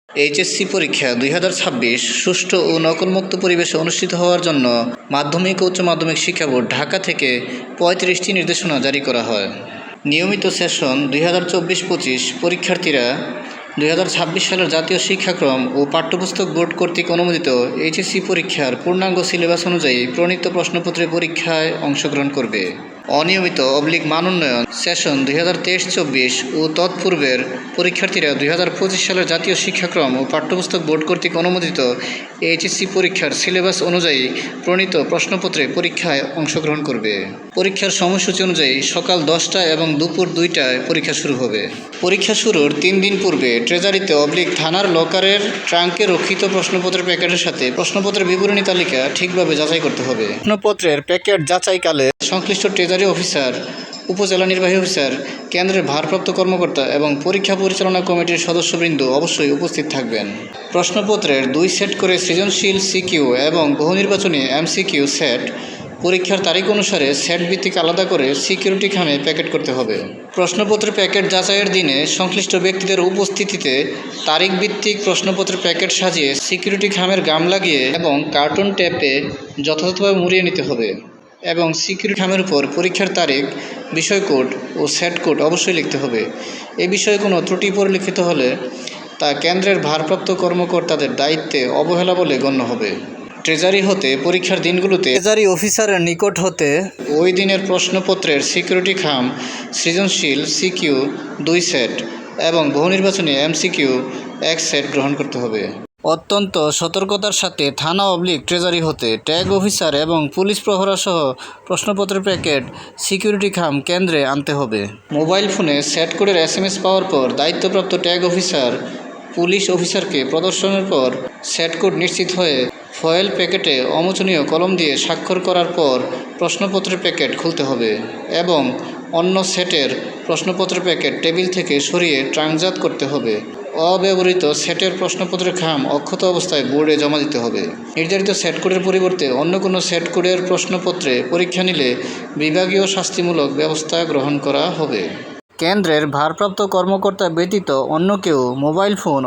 HSC পরীক্ষা 2026 সুষ্ঠু ও নকলমুক্ত পরিবেশে অনুষ্ঠিত হওয়ার জন্য মাধ্যমিক ও উচ্চ মাধ্যমিক শিক্ষা বোর্ড ঢাকা থেকে 35টি নির্দেশনা জারি করা হয়। নিয়মিত সেশন 2024-25 পরীক্ষার্থীরা 2026 সালের জাতীয় শিক্ষাক্রম ও পাঠ্যপুস্তক বোর্ড কর্তৃক অনুমোদিত এইচএসসি পরীক্ষার পূর্ণাঙ্গ সিলেবাস অনুযায়ী প্রণীত প্রশ্নপত্রে পরীক্ষায় অংশগ্রহণ করবে। অনিয়মিত মান উন্নয়ন সেশন 2023-24 ও তৎপূর্বের পরীক্ষার্থীরা 2025 সালের জাতীয় শিক্ষাক্রম ও পাঠ্যপুস্তক বোর্ড কর্তৃক অনুমোদিত এইচএসসি পরীক্ষার সিলেবাস অনুযায়ী প্রণীত প্রশ্নপত্রে পরীক্ষায় অংশগ্রহণ করবে। পরীক্ষার সময়সূচি অনুযায়ী সকাল 10টা এবং দুপুর 2টায় পরীক্ষা শুরু হবে। পরীক্ষা শুরুর 3 দিন পূর্বে ট্রেজারিতে থানার লকারের ট্রাঙ্কে রক্ষিত প্রশ্নপত্রের প্যাকেটের সাথে প্রশ্নপত্রের বিবরণী তালিকা ঠিকভাবে যাচাই করতে হবে। প্রশ্নপত্রের প্যাকেট যাচাইকালে সংশ্লিষ্ট ট্রেজারি অফিসার, উপজেলা নির্বাহী অফিসার, কেন্দ্রের ভারপ্রাপ্ত কর্মকর্তা এবং পরীক্ষা পরিচালনা কমিটির সদস্যবৃন্দ অবশ্যই উপস্থিত থাকবেন। প্রশ্নপত্রের 2 সেট করে সৃজনশীল সিকিউ এবং বহুনির্বাচনী এমসিকিউ সেট পরীক্ষার তারিখ অনুসারে সেট ভিত্তিক আলাদা করে সিকিউরিটি খামে প্যাকেট করতে হবে। প্রশ্নপত্রের প্যাকেট যাচাইয়ের দিনে সংশ্লিষ্ট ব্যক্তিদের উপস্থিতিতে তারিখ ভিত্তিক প্রশ্নপত্রের প্যাকেট সাজিয়ে সিকিউরিটি খামের গাম লাগিয়ে এবং কার্টুন টেপে যথাযথভাবে মুড়িয়ে নিতে হবে এবং সিকিউরিটি খামের উপর পরীক্ষার তারিখ, বিষয় কোড ও সেট কোড অবশ্যই লিখতে হবে। এ বিষয়ে কোনো ত্রুটি পরিলক্ষিত হলে তা কেন্দ্রের ভারপ্রাপ্ত কর্মকর্তাদের দায়িত্বে অবহেলা বলে গণ্য হবে। ট্রেজারি হতে পরীক্ষার দিনগুলোতে ট্রেজারি অফিসারের নিকট হতে ওই দিনের প্রশ্নপত্রের সিকিউরিটি খাম, সৃজনশীল সিকিউ 2 সেট এবং বহুনির্বাচনী এমসিকিউ 1 সেট গ্রহণ করতে হবে। অত্যন্ত সতর্কতার সাথে থানা ট্রেজারি হতে ট্যাগ অফিসার এবং পুলিশ প্রহরা সহ প্রশ্নপত্রের প্যাকেট, সিকিউরিটি খাম কেন্দ্রে আনতে হবে। মোবাইল ফোনে সেট কোডের SMS পাওয়ার পর দায়িত্বপ্রাপ্ত ট্যাগ অফিসার পুলিশ অফিসারকে প্রদর্শনের পর সেট কোড নিশ্চিত হয়ে ফয়েল প্যাকেটে অমোচনীয় কলম দিয়ে স্বাক্ষর করার পর প্রশ্নপত্রের প্যাকেট খুলতে হবে এবং অন্য সেটের প্রশ্নপত্রের প্যাকেট টেবিল থেকে সরিয়ে ট্রাঙ্কজাত করতে হবে। অব্যবহৃত সেটের প্রশ্নপত্রের খাম অক্ষত অবস্থায় বোর্ডে জমা দিতে হবে। নির্ধারিত সেট কোডের পরিবর্তে অন্য কোনো সেট কোডের প্রশ্নপত্রে পরীক্ষা নিলে বিভাগীয় শাস্তিমূলক ব্যবস্থা গ্রহণ করা হবে। কেন্দ্রের ভারপ্রাপ্ত কর্মকর্তা ব্যতীত অন্য কেউ মোবাইল ফোন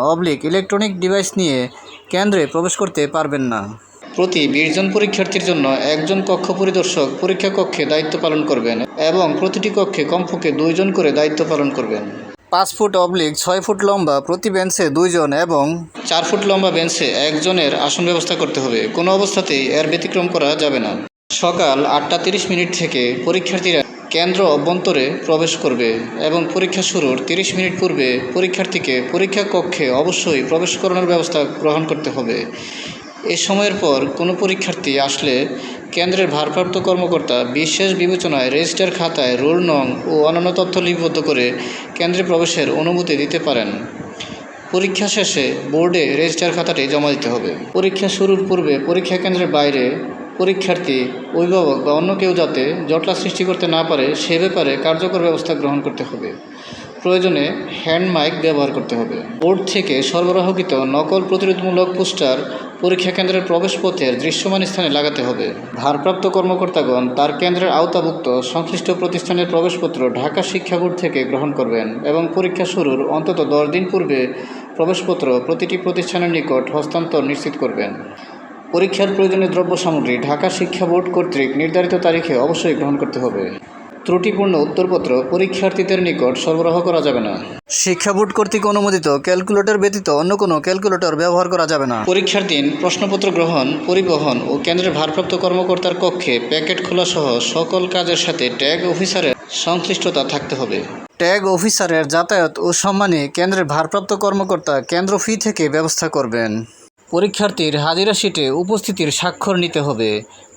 ইলেকট্রনিক ডিভাইস নিয়ে কেন্দ্রে প্রবেশ করতে পারবেন না। প্রতি 20 জন পরীক্ষার্থীর জন্য একজন কক্ষ পরিদর্শক পরীক্ষা কক্ষে দায়িত্ব পালন করবেন এবং প্রতিটি কক্ষে কমপক্ষে 2 জন করে দায়িত্ব পালন করবেন। 5 ফুট 6 ফুট লম্বা প্রতি বেঞ্চে 2 জন এবং 4 ফুট লম্বা বেঞ্চে 1 জনের আসন ব্যবস্থা করতে হবে। কোনো অবস্থাতেই এর ব্যতিক্রম করা যাবে না। সকাল 8টা 30 থেকে পরীক্ষার্থীরা কেন্দ্র অভ্যন্তরে প্রবেশ করবে এবং পরীক্ষা শুরুর 30 মিনিট পূর্বে পরীক্ষার্থীকে পরীক্ষা কক্ষে অবশ্যই প্রবেশ করানোর ব্যবস্থা গ্রহণ করতে হবে। এ সময়ের পর কোনো পরীক্ষার্থী আসলে কেন্দ্রের ভারপ্রাপ্ত কর্মকর্তা বিশেষ বিবেচনায় রেজিস্টার খাতায় রোল নং ও অন্যান্য তথ্য লিপিবদ্ধ করে কেন্দ্রে প্রবেশের অনুমতি দিতে পারেন। পরীক্ষা শেষে বোর্ডে রেজিস্টার খাতাটি জমা দিতে হবে। পরীক্ষা শুরুর পূর্বে পরীক্ষা কেন্দ্রের বাইরে পরীক্ষার্থী, অভিভাবক বা অন্য কেউ যাতে জটলা সৃষ্টি করতে না পারে সে ব্যাপারে কার্যকর ব্যবস্থা গ্রহণ করতে হবে। প্রয়োজনে হ্যান্ড মাইক ব্যবহার করতে হবে। বোর্ড থেকে সরবরাহকৃত নকল প্রতিরোধমূলক পোস্টার পরীক্ষা কেন্দ্রের প্রবেশপথের দৃশ্যমান স্থানে লাগাতে হবে। ভারপ্রাপ্ত কর্মকর্তাগণ তার কেন্দ্রের আওতাভুক্ত সংশ্লিষ্ট প্রতিষ্ঠানের প্রবেশপত্র ঢাকা শিক্ষা বোর্ড থেকে গ্রহণ করবেন এবং পরীক্ষা শুরুর অন্তত 10 দিন পূর্বে প্রবেশপত্র প্রতিটি প্রতিষ্ঠানের নিকট হস্তান্তর নিশ্চিত করবেন। পরীক্ষার প্রয়োজনীয় দ্রব্য সামগ্রী ঢাকা শিক্ষা বোর্ড কর্তৃক নির্ধারিত তারিখে অবশ্যই গ্রহণ করতে হবে। ত্রুটিপূর্ণ উত্তরপত্র পরীক্ষার্থীদের নিকট সরবরাহ করা যাবে না। শিক্ষা বোর্ড কর্তৃক অনুমোদিত ক্যালকুলেটর ব্যতীত অন্য কোনো ক্যালকুলেটর ব্যবহার করা যাবে না। পরীক্ষার দিন প্রশ্নপত্র গ্রহণ, পরিবহন ও কেন্দ্রের ভারপ্রাপ্ত কর্মকর্তার কক্ষে প্যাকেট খোলা সহ সকল কাজের সাথে ট্যাগ অফিসারের সংশ্লিষ্টতা থাকতে হবে। ট্যাগ অফিসারের যাতায়াত ও সম্মানে কেন্দ্রের ভারপ্রাপ্ত কর্মকর্তা কেন্দ্র ফি থেকে ব্যবস্থা করবেন। পরীক্ষার্থীর হাজিরা শিটে উপস্থিতির স্বাক্ষর নিতে হবে।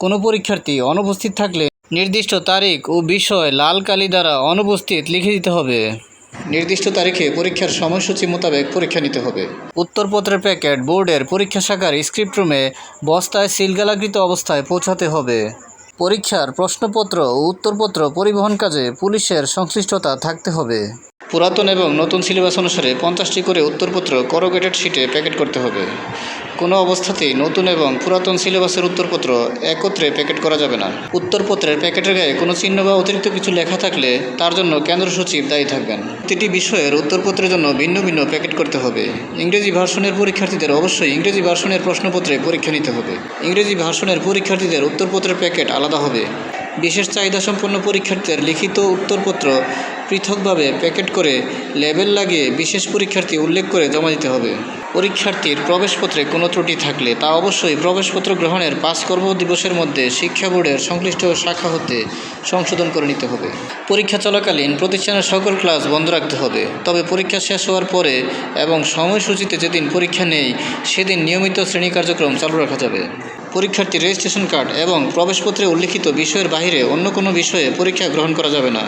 কোনো পরীক্ষার্থী অনুপস্থিত থাকলে নির্দিষ্ট তারিখ ও বিষয় লাল কালি দ্বারা অনুপস্থিত লিখে দিতে হবে। নির্দিষ্ট তারিখে পরীক্ষার সময়সূচি মোতাবেক পরীক্ষা নিতে হবে। উত্তরপত্রের প্যাকেট বোর্ডের পরীক্ষা শাখার স্ক্রিপ্ট রুমে বস্তায় সিলগালাকৃত অবস্থায় পৌঁছাতে হবে। পরীক্ষার প্রশ্নপত্র ও উত্তরপত্র পরিবহন কাজে পুলিশের সংশ্লিষ্টতা থাকতে হবে। পুরাতন এবং নতুন সিলেবাস অনুসারে 50টি করে উত্তরপত্র করোগেটেড শিটে প্যাকেট করতে হবে। কোনো অবস্থাতেই নতুন এবং পুরাতন সিলেবাসের উত্তরপত্র একত্রে প্যাকেট করা যাবে না। উত্তরপত্রের প্যাকেটের গায়ে কোনো চিহ্ন বা অতিরিক্ত কিছু লেখা থাকলে তার জন্য কেন্দ্র সচিব দায়ী থাকবেন। প্রতিটি বিষয়ের উত্তরপত্রের জন্য ভিন্ন ভিন্ন প্যাকেট করতে হবে। ইংরেজি ভার্সনের পরীক্ষার্থীদের অবশ্যই ইংরেজি ভার্সনের প্রশ্নপত্রে পরীক্ষা নিতে হবে। ইংরেজি ভার্সনের পরীক্ষার্থীদের উত্তরপত্রের প্যাকেট আলাদা হবে। বিশেষ চাহিদাসম্পন্ন পরীক্ষার্থীদের লিখিত উত্তরপত্র পৃথকভাবে প্যাকেট করে লেবেল লাগিয়ে বিশেষ পরীক্ষার্থী উল্লেখ করে জমা দিতে হবে। পরীক্ষার্থীর প্রবেশপত্রে কোনো ত্রুটি থাকলে তা অবশ্যই প্রবেশপত্র গ্রহণের 5 কর্মদিবসের মধ্যে শিক্ষা বোর্ডের সংশ্লিষ্ট শাখা হতে সংশোধন করে নিতে হবে। পরীক্ষা চলাকালীন প্রতিষ্ঠানের সকল ক্লাস বন্ধ রাখতে হবে। তবে পরীক্ষা শেষ হওয়ার পরে এবং সময়সূচিতে যেদিন পরীক্ষা নেই সেদিন নিয়মিত শ্রেণী কার্যক্রম চালু রাখা যাবে। পরীক্ষার্থীর রেজিস্ট্রেশন কার্ড এবং প্রবেশপত্রে উল্লিখিত বিষয়ের বাইরে অন্য কোনো বিষয়ে পরীক্ষা গ্রহণ করা যাবে না।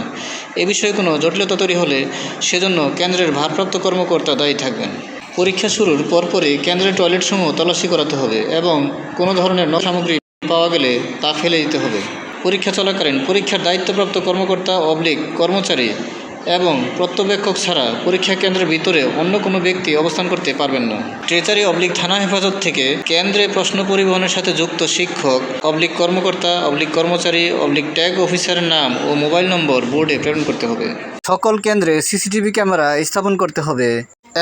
এ বিষয়ে কোনো জটিলতা তৈরি হলে সেজন্য কেন্দ্রের ভারপ্রাপ্ত কর্মকর্তা দায়ী থাকবেন। পরীক্ষা শুরুর পরপরই কেন্দ্রের টয়লেটসমূহ তল্লাশি করাতে হবে এবং কোনো ধরনের সামগ্রী পাওয়া গেলে তা ফেলে দিতে হবে। পরীক্ষা চলাকালীন পরীক্ষার দায়িত্বপ্রাপ্ত কর্মকর্তা কর্মচারী এবং প্রত্যবেক্ষক ছাড়া পরীক্ষা কেন্দ্রের ভিতরে অন্য কোনো ব্যক্তি অবস্থান করতে পারবেন না। ট্রেজারি থানা হেফাজত থেকে কেন্দ্রে প্রশ্ন পরিবহনের সাথে যুক্ত শিক্ষক কর্মকর্তা কর্মচারী ট্যাগ অফিসারের নাম ও মোবাইল নম্বর বোর্ডে প্রেরণ করতে হবে। সকল কেন্দ্রে সিসিটিভি ক্যামেরা স্থাপন করতে হবে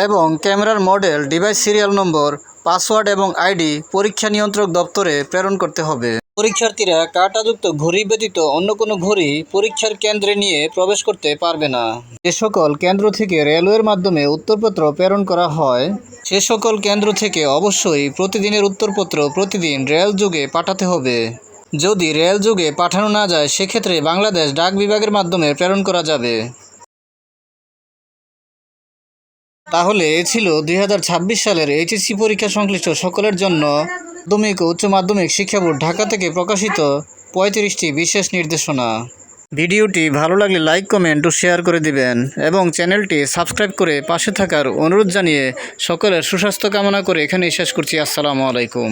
এবং ক্যামেরার model, device serial number, password এবং আইডি পরীক্ষা নিয়ন্ত্রক দপ্তরে প্রেরণ করতে হবে। পরীক্ষার্থীরা কাঁটাযুক্ত ঘড়ি ব্যতীত অন্য কোনো ঘড়ি পরীক্ষার কেন্দ্রে নিয়ে প্রবেশ করতে পারবে না। যে সকল কেন্দ্র থেকে রেলওয়ের মাধ্যমে উত্তরপত্র প্রেরণ করা হয় সে সকল কেন্দ্র থেকে অবশ্যই প্রতিদিনের উত্তরপত্র প্রতিদিন রেল যোগে পাঠাতে হবে। যদি রেল যোগে পাঠানো না যায় সেক্ষেত্রে বাংলাদেশ ডাক বিভাগের মাধ্যমে প্রেরণ করা যাবে। তাহলে এ ছিল 2026 সালের এইচএসসি পরীক্ষা সংশ্লিষ্ট সকলের জন্য মাধ্যমিক ও উচ্চ মাধ্যমিক শিক্ষা বোর্ড ঢাকা থেকে প্রকাশিত 35টি বিশেষ নির্দেশনা। ভিডিওটি ভালো লাগলে লাইক, কমেন্ট ও শেয়ার করে দিবেন এবং চ্যানেলটি সাবস্ক্রাইব করে পাশে থাকার অনুরোধ জানিয়ে সকলের সুস্বাস্থ্য কামনা করে এখানেই শেষ করছি। আসসালামু আলাইকুম।